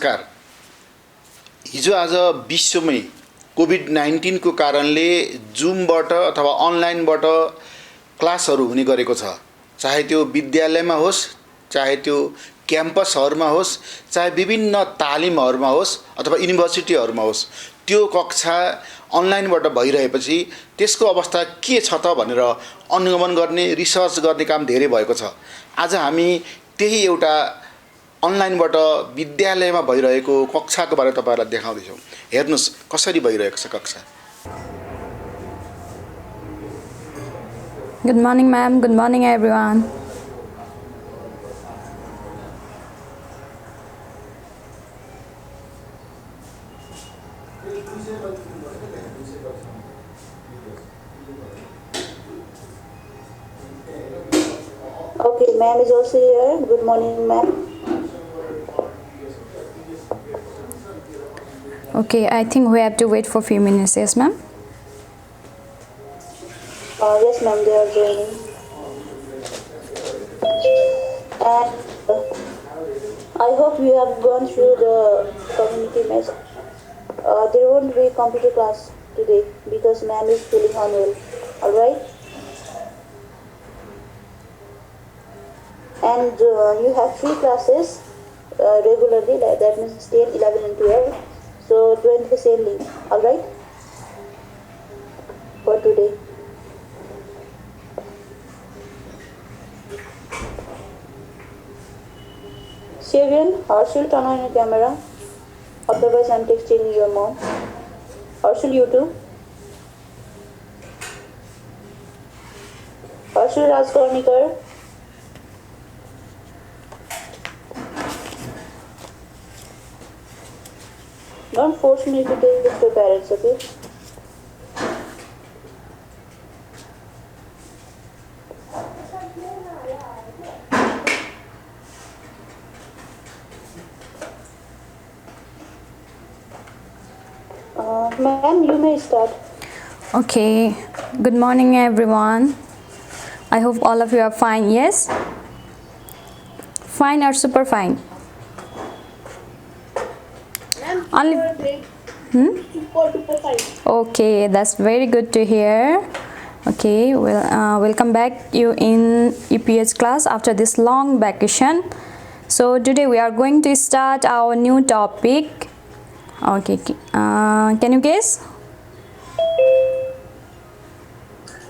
नमस्कार। हिजो आज विश्वमै कोभिड-19 को कारणले जुमबाट अथवा अनलाइनबाट क्लासहरू हुने गरेको छ। चाहे त्यो विद्यालयमा होस्, चाहे त्यो क्याम्पसहरूमा होस्, चाहे विभिन्न तालिमहरूमा होस् अथवा युनिभर्सिटीहरूमा होस्, त्यो कक्षा अनलाइनबाट भइरहेपछि त्यसको अवस्था के छ त भनेर अनुगमन गर्ने, रिसर्च गर्ने काम धेरै भएको छ। आज हामी त्यही एउटा अनलाइनबाट विद्यालयमा भइरहेको कक्षाको बारे तपाईहरुलाई देखाउँदैछौँ। हेर्नुस् कसरी भइरहेको छ कक्षा। Good morning, ma'am. Good morning, everyone. Okay, ma'am is also here. Good morning, ma'am. Okay, I think we have to wait for a few minutes. Yes, ma'am? Yes, ma'am, they are joining. And I hope you have gone through the community message. There won't be computer class today because ma'am is feeling unwell. Alright? And you have 3 classes regularly, that means 10, 11 and 12. So join the same link, alright? For today. Syrian, Harshul, turn on your camera. Otherwise I'm texting your mom. Harshul, you too. Harshul Rajkornikar. Don't force me to take this to parents, okay? Ma'am, you may start. Okay. Good morning, everyone. I hope all of you are fine. Yes? Fine or super fine? Only. Okay, that's very good to hear. Okay, we'll come back you in EPH class after this long vacation. So today we are going to start our new topic. Okay, can you guess?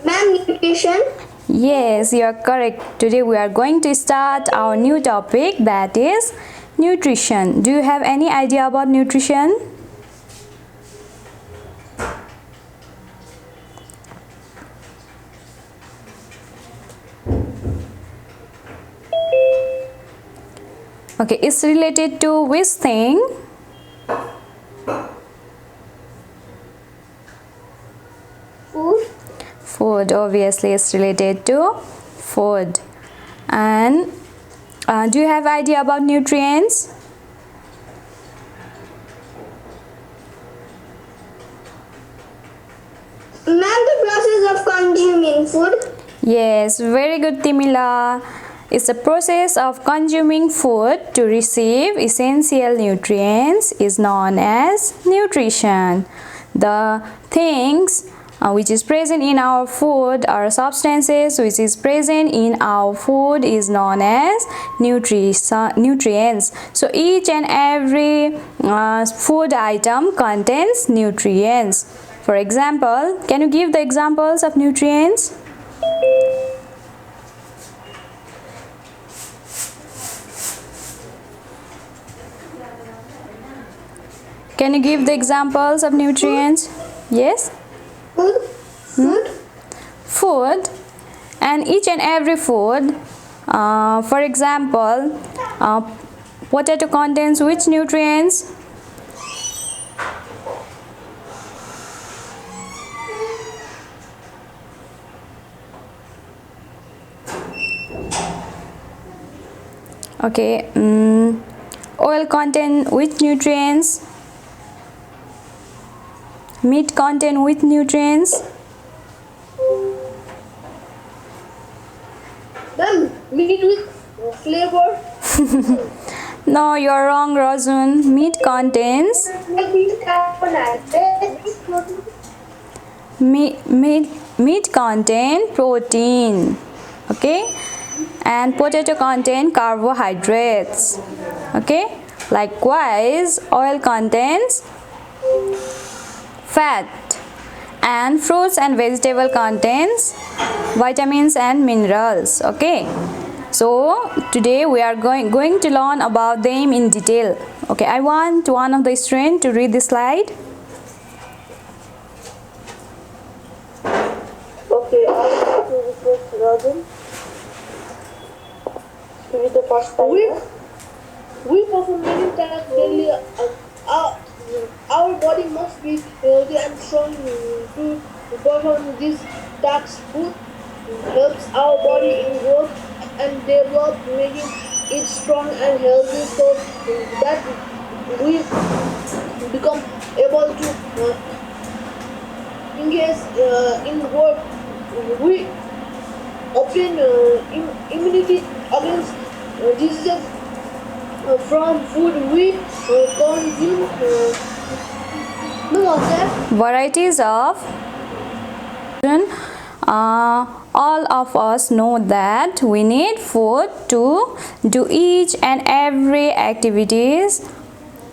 Ma'am, nutrition. Yes, you are correct. Today we are going to start our new topic, that is nutrition. Do you have any idea about nutrition? Okay, it's related to which thing? Food. Food, obviously it's related to food. And do you have idea about nutrients? Ma'am, the process of consuming food. Yes, very good, Timila. It's a process of consuming food to receive essential nutrients is known as nutrition. The things which is present in our food or substances which is present in our food is known as nutrients. So each and every food item contains nutrients. For example, can you give the examples of nutrients? Can you give the examples of nutrients? Yes? Food. Food. Food, and each and every food, for example, potato contains which nutrients? Okay, oil contain which nutrients? Meat contain which nutrients? Then meat with flavor. No, you're wrong, Rajun. Meat contains meat contain protein, okay, and potato contain carbohydrates, okay. Likewise, oil contains fat, and fruits and vegetable contains vitamins and minerals, okay. So today we are going to learn about them in detail, okay. I want one of the students to read the slide. Okay, I would like to request Rajan to read the first paragraph. We perform many tasks daily. Our body must be healthy and strong to perform these tasks. Food helps our body in growth and develop, making it strong and healthy so that we become able to engage in work. We obtain immunity against diseases from food we consume. No, what's that? Varieties of all of us know that we need food to do each and every activities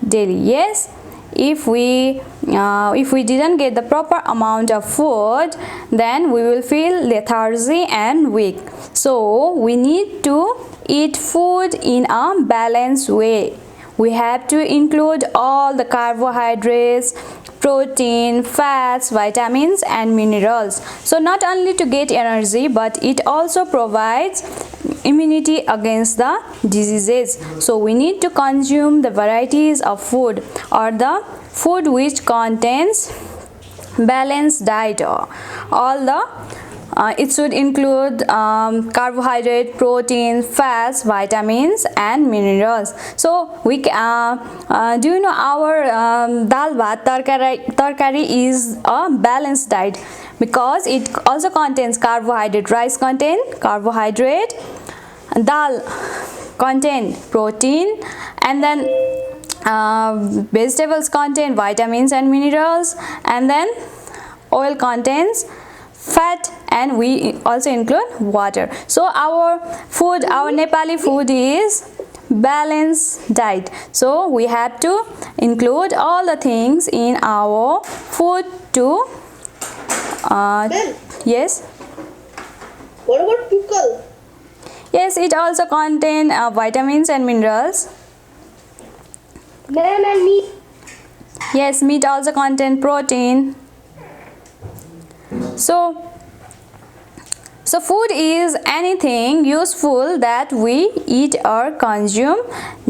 daily. Yes, if we didn't get the proper amount of food, then we will feel lethargy and weak. So we need to eat food in a balanced way. We have to include all the carbohydrates, protein, fats, vitamins and minerals. So not only to get energy, but it also provides immunity against the diseases. So we need to consume the varieties of food, or the food which contains balanced diet. All the it should include carbohydrate, protein, fats, vitamins and minerals. So we do you know our dal bhat tarkari is a balanced diet, because it also contains carbohydrate. Rice contain carbohydrate, dal contain protein, and then vegetables contain vitamins and minerals, and then oil contains fat, and we also include water. So our food, our Nepali food is balanced diet. So we have to include all the things in our food to Ma'am, yes, what about pickle? yes, it also contain vitamins and minerals. Ma'am, and meat. Yes, meat also contain protein. So food is anything useful that we eat or consume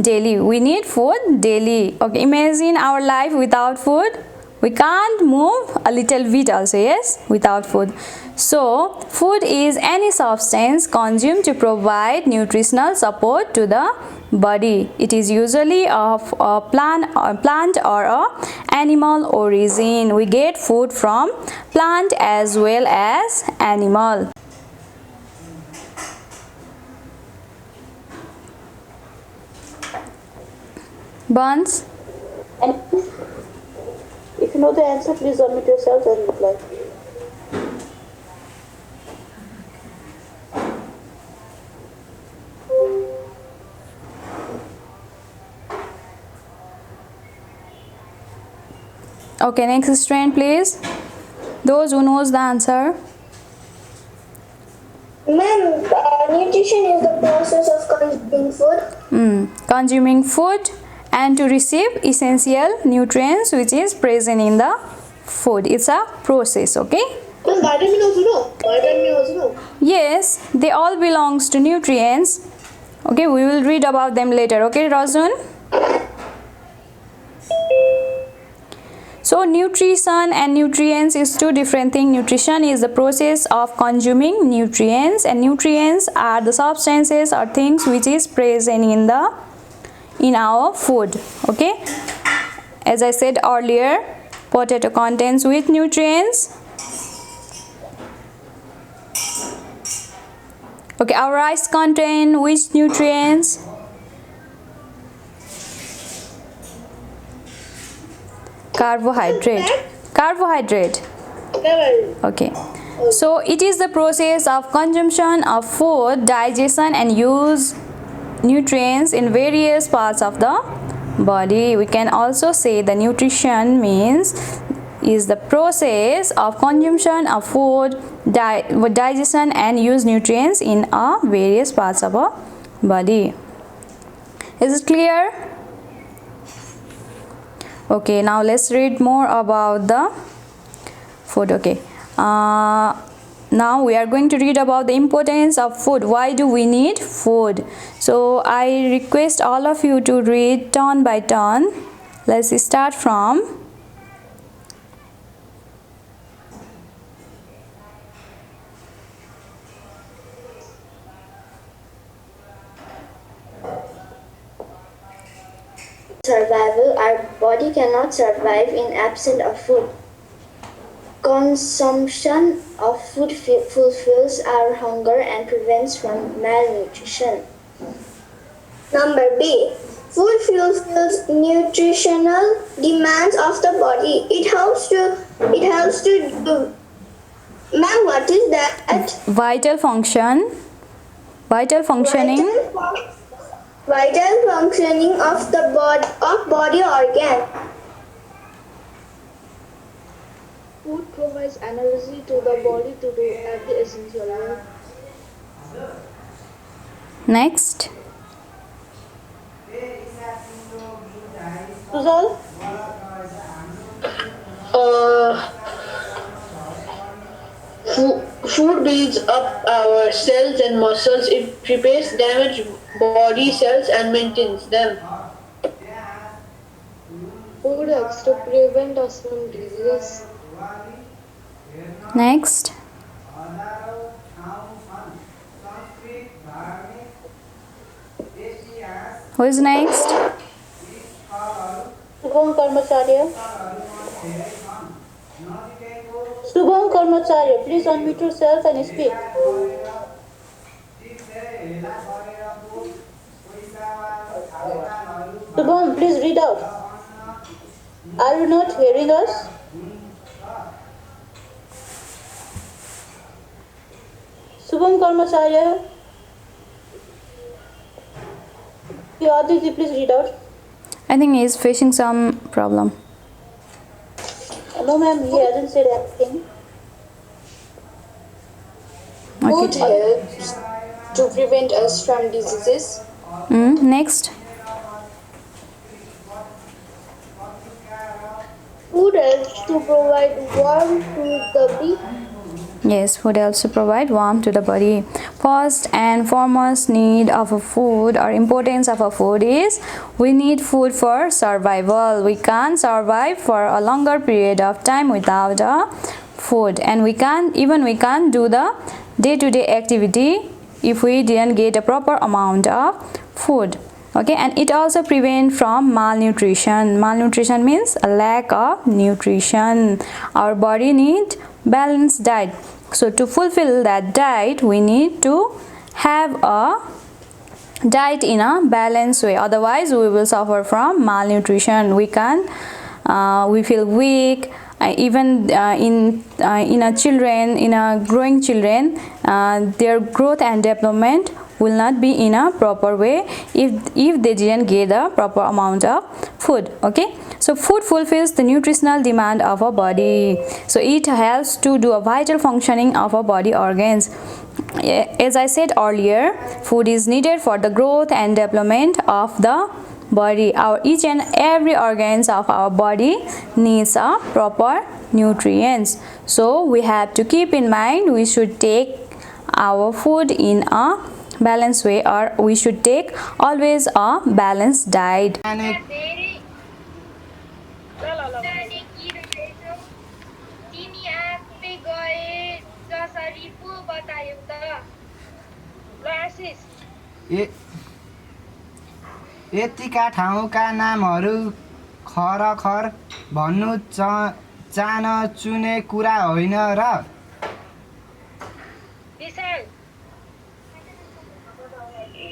daily. We need food daily. Okay, imagine our life without food. We can't move a little bit also, yes, without food. So food is any substance consumed to provide nutritional support to the body. It is usually of a plant or a animal origin. We get food from plant as well as animal. Buns. And if you know the answer, please unmute yourself and reply. Okay, next student please. Those who knows the answer. Ma'am, nutrition is the process of consuming food. Consuming food and to receive essential nutrients which is present in the food. It's a process, okay? Well, vitamin also no. Vitamin also no. Yes, they all belongs to nutrients. Okay, we will read about them later. Okay, Rajun? So nutrition and nutrients is two different things. Nutrition is the process of consuming nutrients, and nutrients are the substances or things which is present in our food. Okay, as I said earlier, potato contains which nutrients? Okay, our rice contain which nutrients? Carbohydrate. Carbohydrate. Carbohydrate. Okay. So it is the process of consumption of food, digestion and use nutrients in various parts of the body. We can also say the nutrition means is the process of consumption of food, digestion and use nutrients in various parts of our body. Is it clear? Okay, now let's read more about the food. Okay. Now we are going to read about the importance of food. Why do we need food? So I request all of you to read turn by turn. Let's start from Survival. Our body cannot survive in absence of food. Consumption of food fulfills our hunger and prevents from malnutrition. Number B. Food fulfills nutritional demands of the body. It helps to do. Ma'am, what is that? vital functioning. Vital functioning of the body organ. Food provides energy to the body to do every essential work. Next. Sujal? Food builds up our cells and muscles. It repairs damaged body cells and maintains them. Food helps to prevent us from diseases. Next. Who is next? Subham Karmacharya. Subham Karmacharya, please unmute yourself and speak. Subham, please read out. Are you not hearing us? Subham Karmacharya. Yeah, Aditi, please read out. I think he is facing some problem. No, ma'am, he hasn't said anything. Food Okay. helps to prevent us from diseases. Next. Food helps to provide warmth to the body. Yes, food helps to provide warmth to the body. First and foremost need of a food or importance of a food is we need food for survival. We can't survive for a longer period of time without a food, and we can't do the day-to-day activity if we didn't get a proper amount of food. Okay, and it also prevents from malnutrition. Malnutrition means a lack of nutrition. Our body needs balanced diet. So to fulfill that diet, we need to have a diet in a balanced way. Otherwise, we will suffer from malnutrition. We feel weak. Even in growing children, their growth and development will not be in a proper way if they didn't get a proper amount of food. Okay, so food fulfills the nutritional demand of our body. So it helps to do a vital functioning of our body organs. As I said earlier, food is needed for the growth and development of the body. Each and every organs of our body needs a proper nutrients. So we have to keep in mind we should take our food in a balanced way, or we should take always a balanced diet. यतिका ठाउँका नामहरू खरखर भन्नु चान चुने कुरा होइन र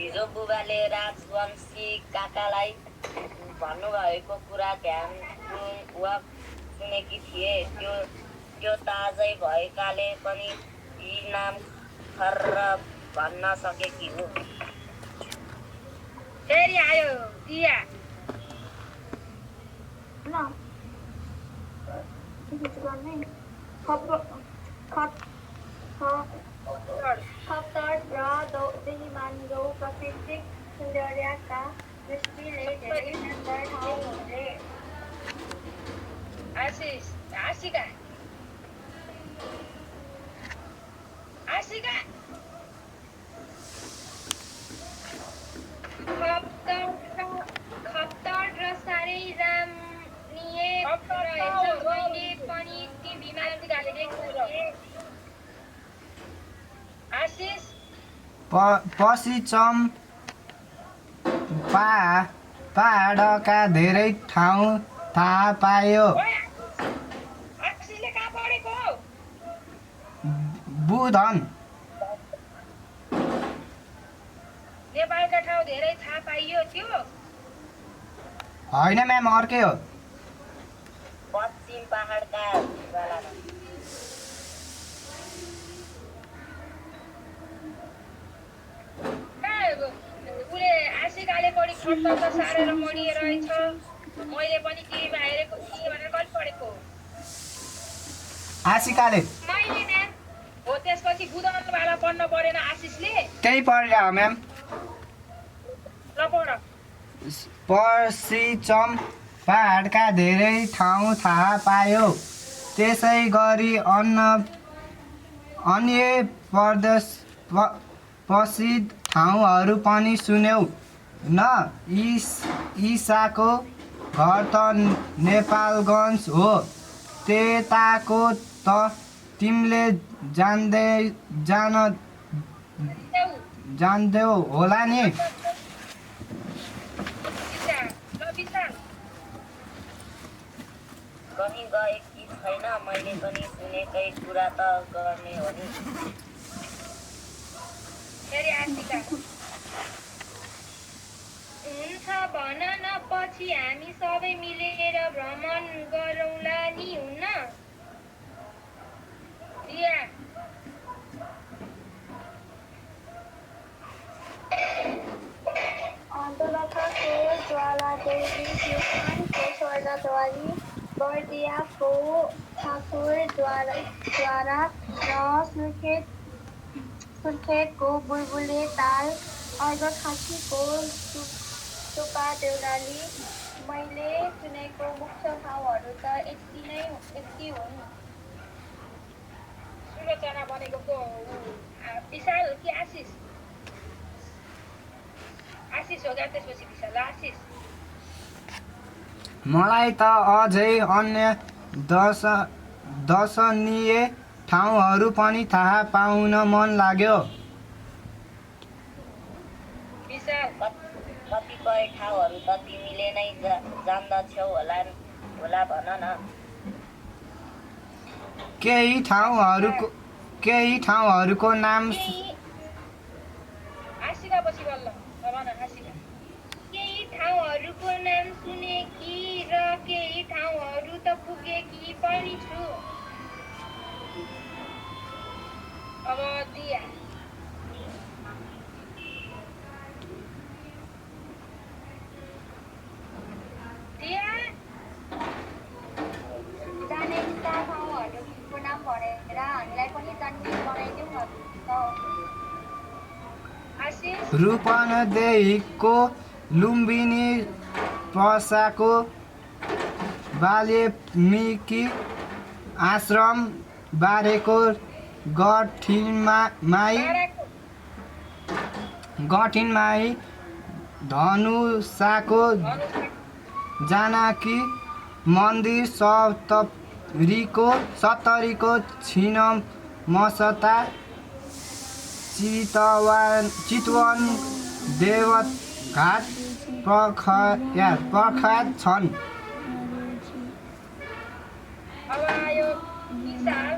हिजो बुबाले राजवंशी काकालाई भन्नुभएको कुरा ध्यान वा सुनेकी थिए। त्यो ताजै भएकाले पनि यी नाम खर्र भन्न सकेकी हो। फेरि आयो दिया। खप्तर र बेइमानको प्राकृतिक सौन्दर्यका दृष्टिले धेरै सुन्दर ठाउँ हुन्। आशिका खप्तर र साह्रै रमणीय रहेछ। मैले पनि टिभीमा देखेको थिएँ। आशिष पछि पहाडका धेरै ठाउँ थाहा पायो। आशिषले कहाँ पढेको? बुधन नेपालका ठाउँ धेरै थाहा पाइयो त्यो। होइन म्याम, अर्कै हो। पश्चिम पहाडका ज्वालामा उसले आशिकाले पढी खप्तर त साह्रै रमणीय रहेछ। मैले पनि टिभीमा हेरेको थिएँ भनेर कहिले पढेको? आशिकाले मैले म्याम। हो त्यसपछि बुधनवाला पढ्न परेन आशिषले? त्यही पढिरह म्याम। ल पढ। पश्चिम पहाडका धेरै ठाउँ थाहा पायो। त्यसै गरी अन्य प्रसिद्ध ठाउँहरू पनि सुन्यौ न। ईसाको घर त नेपालगञ्ज हो। त्यताको त तिमीले जान्दैौ होला नि। कहीँ गएकी छैन। मैले पनि सुनेकै कुरा त गर्ने हो नि। फेरि आशिका हुन्छ भन न, पछि हामी सबै मिलेर भ्रमण गरौँला नि, हुन्न? दिया दोलखाको ज्वालादेवी, प्युठानको स्वर्गद्वारी, बर्दियाको ठाकुरद्वारा र सुर्खेतको बुलबुले ताल, अर्घाखाँचीको टुप्पा देउराली। मैले सुनेको मुख्य ठाउँहरू त यति हुन्। सुलोचना बनेको को विशाल कि आशिष? आशिष हो क्या? त्यसपछि विशाल। आशिष मलाई त अझै अन्य दर्शनीय ठाउँहरू पनि थाहा पाउन मन लाग्यो। विशाल कतिपय ठाउँहरू त तिमीले नै जान्दछौ होला भन न। केही ठाउँहरूको नाम आशिका पछि बल्ल भन आशिका। केही ठाउँहरूको नाम सुनेकी र केही ठाउँहरू त पुगेकी पनि छु। अब दिया जानेका ठाउँहरूको नाम भनेर हामीलाई पनि जान्ने बनाइदेऊ न त। आशिष रूपन्देहीको लुम्बिनी, पर्साको वाल्मिकी आश्रम, बारेको गठिनमाई, धनुषाको जानकी मन्दिर, सप्तरीको छिन्नमस्ता, चितवन देवघाट प्रख्यात छन्। अब आयो विशाल।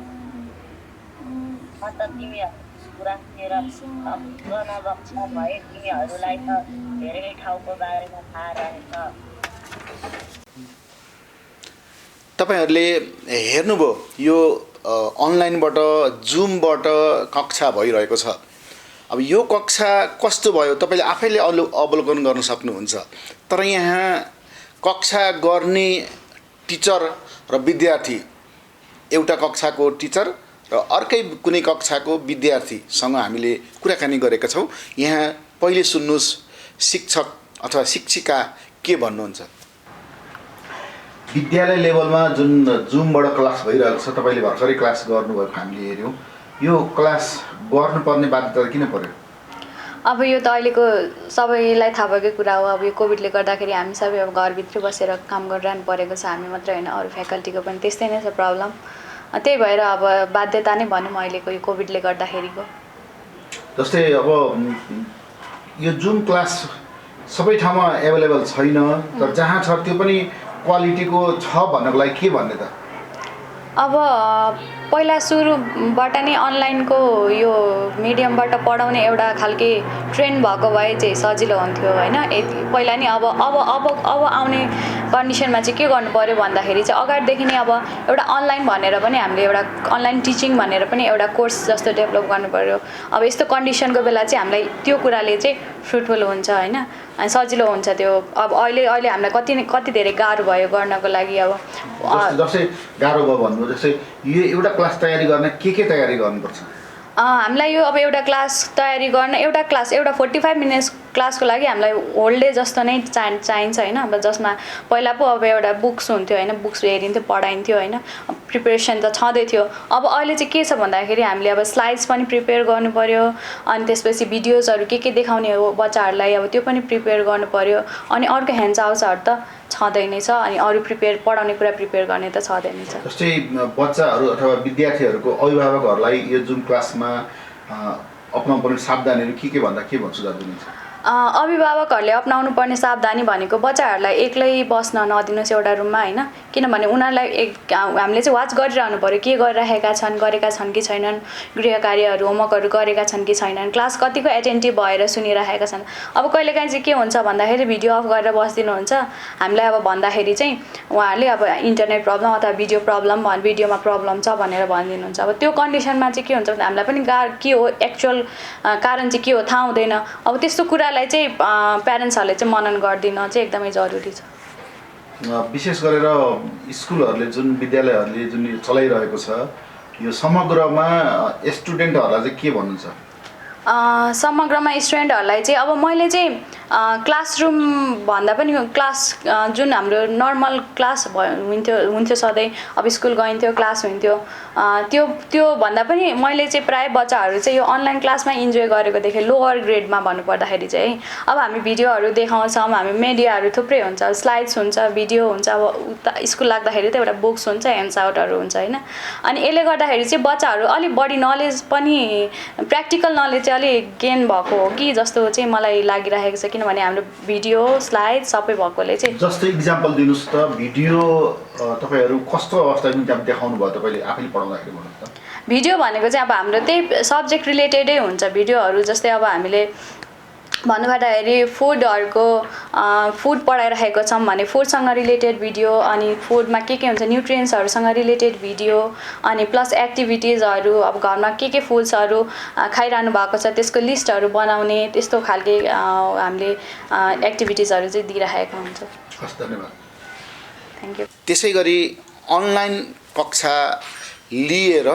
अन्त तिमीहरू कुरा सुनेर नभक्ष भए। तिमीहरूलाई त धेरै ठाउँको बारेमा थाहा रहेछ। तपाईहरुले हेर्नुभयो यो अनलाइनबाट जुमबाट कक्षा भइरहेको छ। अब यो कक्षा कस्तो भयो तपाईले आफैले अवलोकन गर्न सक्नुहुन्छ। तर यहाँ कक्षा गर्ने टिचर र विद्यार्थी, एउटा कक्षाको टिचर र अर्कै कुनै कक्षाको विद्यार्थीसँग हामीले कुराकानी गरेका छौं। यहाँ पहिले सुन्नुस् शिक्षक अथवा शिक्षिका के भन्नुहुन्छ। विद्यालय लेभलमा जुन जुमबाट क्लास भइरहेको छ, तपाईले भर्खरै क्लास गर्नुभएको हामीले हेर्यौं। यो क्लास गर्नुपर्ने बाध्यता किन पर्यो? अब यो त अहिलेको सबैलाई थाहा भएकै कुरा हो। अब यो कोभिडले गर्दाखेरि हामी सबै अब घरभित्र बसेर काम गरिरहनु परेको छ। हामी मात्रै हैन, अरू फ्याकल्टीको पनि त्यस्तै नै छ प्रब्लम। त्यही भएर अब बाध्यता नै भनौँ अहिलेको यो कोभिडले गर्दाखेरिको। जस्तै अब यो जुम क्लास सबै ठाउँमा एभाइलेबल छैन, तर जहाँ छ त्यो पनि क्वालिटीको छ भन्नको लागि के भन्ने त? अब पहिला सुरुबाट नै अनलाइनको यो मिडियमबाट पढाउने एउटा खालके ट्रेन्ड भएको भए चाहिँ सजिलो हुन्थ्यो हैन। पहिला नि अब आउने कन्डिसनमा चाहिँ के गर्नु पर्यो भन्दाखेरि चाहिँ अगाडिदेखि नै अब एउटा अनलाइन भनेर पनि हामीले एउटा अनलाइन टिचिङ भनेर पनि एउटा कोर्स जस्तो डेभलप गर्नु पर्यो। अब यस्तो कन्डिसनको बेला चाहिँ हामीलाई त्यो कुराले चाहिँ फ्रुटफुल हुन्छ हैन, अनि सजिलो हुन्छ त्यो। अब अहिले हामीलाई कति धेरै गाह्रो भयो गर्नको लागि। अब जस्तै गाह्रो भयो भन्नु, जस्तै यो एउटा क्लास तयारी गर्न के तयारी गर्नुपर्छ? हामीलाई यो अब एउटा क्लास तयारी गर्न एउटा 45 मिनट्स क्लासको लागि हामीलाई होल डे जस्तो नै चाहिन्छ हैन। अब जसमा पहिला पो अब एउटा बुक्स हुन्थ्यो हैन, बुक्स हेरिन्थ्यो, पढाइन्थ्यो हैन, प्रिपरेसन त छँदै थियो। अब अहिले चाहिँ के छ भन्दाखेरि हामीले अब स्लाइड्स पनि प्रिपेयर गर्नु पर्यो, अनि त्यसपछि भिडियोजहरू के देखाउने हो बच्चाहरूलाई अब त्यो पनि प्रिपेयर गर्नु पर्यो। अनि अर्को ह्यान्ड्स आउट्सहरू त छँदै नै छ, अनि अरू पढाउने कुरा प्रिपेयर गर्ने त छँदै नै छ। जस्तै बच्चाहरू अथवा विद्यार्थीहरूको अभिभावकहरूलाई यो जुम क्लासमा अपनाउनु पर्ने सावधानीहरू के भन्दा के भन्छु सुझाव दिनुहुन्छ? अभिभावकहरूले अपनाउनु पर्ने सावधानी भनेको बच्चाहरूलाई एक्लै बस्न नदिनुहोस् एउटा रुममा हैन। किनभने उनीहरूलाई हामीले चाहिँ वाच गरिरहनु पर्यो, के गरिरहेका छन्, गरेका छन् कि छैनन्, गृह कार्यहरू होमवर्कहरू गरेका छन् कि छैनन्, क्लास कतिको एटेन्टिभ भएर सुनिरहेका छन्। अब कहिलेकाहीँ चाहिँ के हुन्छ भन्दाखेरि भिडियो अफ गरेर बसिदिनुहुन्छ। हामीलाई अब भन्दाखेरि चाहिँ उहाँहरूले अब इन्टरनेट प्रब्लम अथवा भिडियोमा प्रब्लम छ भनेर भनिदिनुहुन्छ। अब त्यो कन्डिसनमा चाहिँ के हुन्छ भने हामीलाई पनि के हो एक्चुअल कारण चाहिँ के हो थाहा हुँदैन। अब त्यस्तो कुरालाई चाहिँ प्यारेन्ट्सहरूले चाहिँ मनन गरिदिन चाहिँ एकदमै जरुरी छ। विशेष गरेर स्कुलहरूले जुन विद्यालयहरूले जुन चलाइरहेको छ, यो समग्रमा स्टुडेन्टहरूलाई चाहिँ के भन्नुहुन्छ? समग्रमा स्टुडेन्टहरूलाई चाहिँ अब मैले चाहिँ क्लासरुम भन्दा पनि क्लास जुन हाम्रो नर्मल क्लास हुन्थ्यो सधैँ, अब स्कुल गइन्थ्यो, क्लास हुन्थ्यो, त्यो भन्दा पनि मैले चाहिँ प्राय बच्चाहरू चाहिँ यो अनलाइन क्लासमा इन्जोय गरेको देखेँ। लोवर ग्रेडमा भन्नुपर्दाखेरि चाहिँ अब हामी भिडियोहरू देखाउँछौँ, हामी मिडियाहरू थुप्रै हुन्छ, स्लाइड्स हुन्छ, भिडियो हुन्छ। अब उता स्कुल लाग्दाखेरि त एउटा बुक्स हुन्छ, ह्यान्ड्स आउटहरू हुन्छ हैन। अनि यसले गर्दाखेरि चाहिँ बच्चाहरू अलिक बढी नलेज पनि प्र्याक्टिकल नलेज चाहिँ अलिक गेन भएको हो कि जस्तो चाहिँ मलाई लागिरहेको छ। किनभने हाम्रो भिडियो स्लाइड सबै भएकोले चाहिँ। जस्तो इक्जाम्पल दिनुहोस् त, भिडियो तपाईहरु कस्तो अवस्थामा देखाउनु भयो तपाईँले आफैले पढाउँदाखेरि भन्नुहोस् त? भिडियो भनेको चाहिँ अब हाम्रो त्यही सब्जेक्ट रिलेटेडै हुन्छ भिडियोहरू। जस्तै अब हामीले भन्नुपर्दाखेरि फुड पढाइरहेको छौँ भने फुडसँग रिलेटेड भिडियो, अनि फुडमा के हुन्छ न्युट्रियन्ट्सहरूसँग रिलेटेड भिडियो, अनि प्लस एक्टिभिटिजहरू अब घरमा के फुड्सहरू खाइरहनु भएको छ त्यसको लिस्टहरू बनाउने, त्यस्तो खालके हामीले एक्टिभिटिजहरू चाहिँ दिइरहेको हुन्छ। हस्, धन्यवाद। Thank you. त्यसै गरी अनलाइन कक्षा लिएर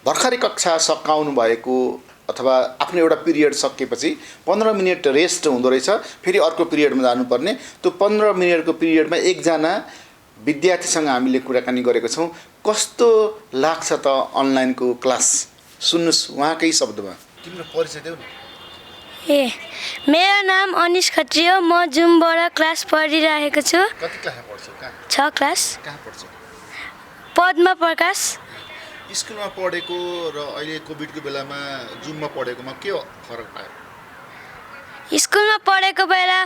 भर्खरै कक्षा सकाउनु भएको अथवा आफ्नो एउटा पिरियड सकेपछि 15 मिनट रेस्ट हुँदो रहेछ, फेरि अर्को पिरियडमा जानुपर्ने। त्यो 15 मिनटको पिरियडमा एकजना विद्यार्थीसँग हामीले कुराकानी गरेको छौँ। कस्तो लाग्छ त अनलाइनको क्लास? सुन्नुहोस् उहाँकै शब्दमा। तिम्रो परिचय देऊ न। मेरो नाम अनिश खत्री हो। म जुमबाट क्लास पढिरहेको छु। कति क्लासमा पढ्छौ? 6 क्लास। कहाँ पढ्छौ? पद्मा प्रकाश। स्कुलमा पढेको र अहिले कोभिडको बेलामा जुममा पढेकोमा के फरक पायो? स्कुलमा पढेको बेला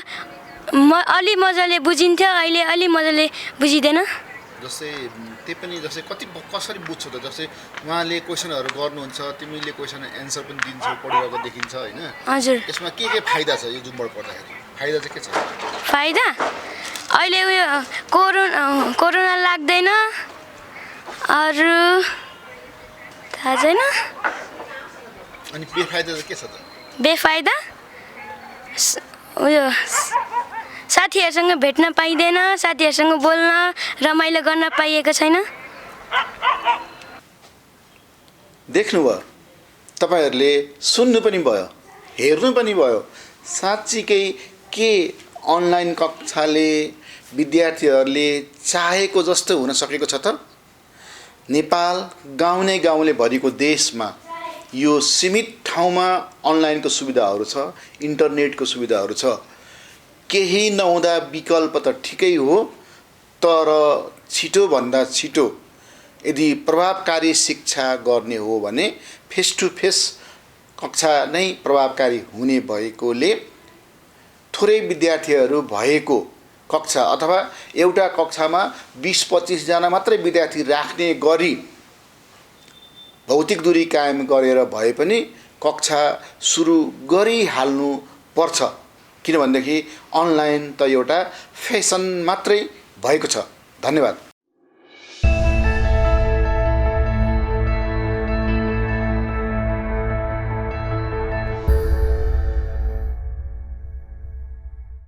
अलि मजाले बुझिन्थ्यो, अहिले अलि मजाले बुझिँदैन। जस्तै त्यही पनि जस्तै कसरी बुझ्छौ त? जस्तै उहाँले क्वेसनहरू गर्नुहुन्छ, तिमीले क्वेसन एन्सर पनि दिन्छौ, पढिरहेको देखिन्छ हैन? हजुर। यसमा के फाइदा छ यो जुमबाट पढ्दाखेरि? फाइदा चाहिँ के छ? फाइदा अहिले उयो कोरोना लाग्दैन अरू थाहा छैन अनि बेफाइदा चाहिँ के छ त? बेफाइदा उयो साथीहरूसँग भेट्न पाइँदैन, साथीहरूसँग बोल्न रमाइलो गर्न पाइएको छैन। देख्नुभयो, तपाईहरूले सुन्नु पनि भयो, हेर्नु पनि भयो। साँच्चीकै के अनलाइन कक्षाले विद्यार्थीहरूले चाहेको जस्तो हुन सकेको छ त? नेपाल गाउँले भरिको देशमा यो सीमित ठाउँमा अनलाइनको सुविधाहरू छ, इन्टरनेटको सुविधाहरू छ। केही नहुँदा विकल्प त ठिकै हो, तर छिटोभन्दा छिटो यदि प्रभावकारी शिक्षा गर्ने हो भने फेस टु फेस कक्षा नै प्रभावकारी हुने भएकोले थोरै विद्यार्थीहरू भएको कक्षा अथवा एउटा कक्षामा 20-25 जना मात्रै विद्यार्थी राख्ने गरी भौतिक दूरी कायम गरेर भए पनि कक्षा सुरु गरिहाल्नु पर्छ। किनभनेदेखि अनलाइन त एउटा फेसन मात्रै भएको छ। धन्यवाद।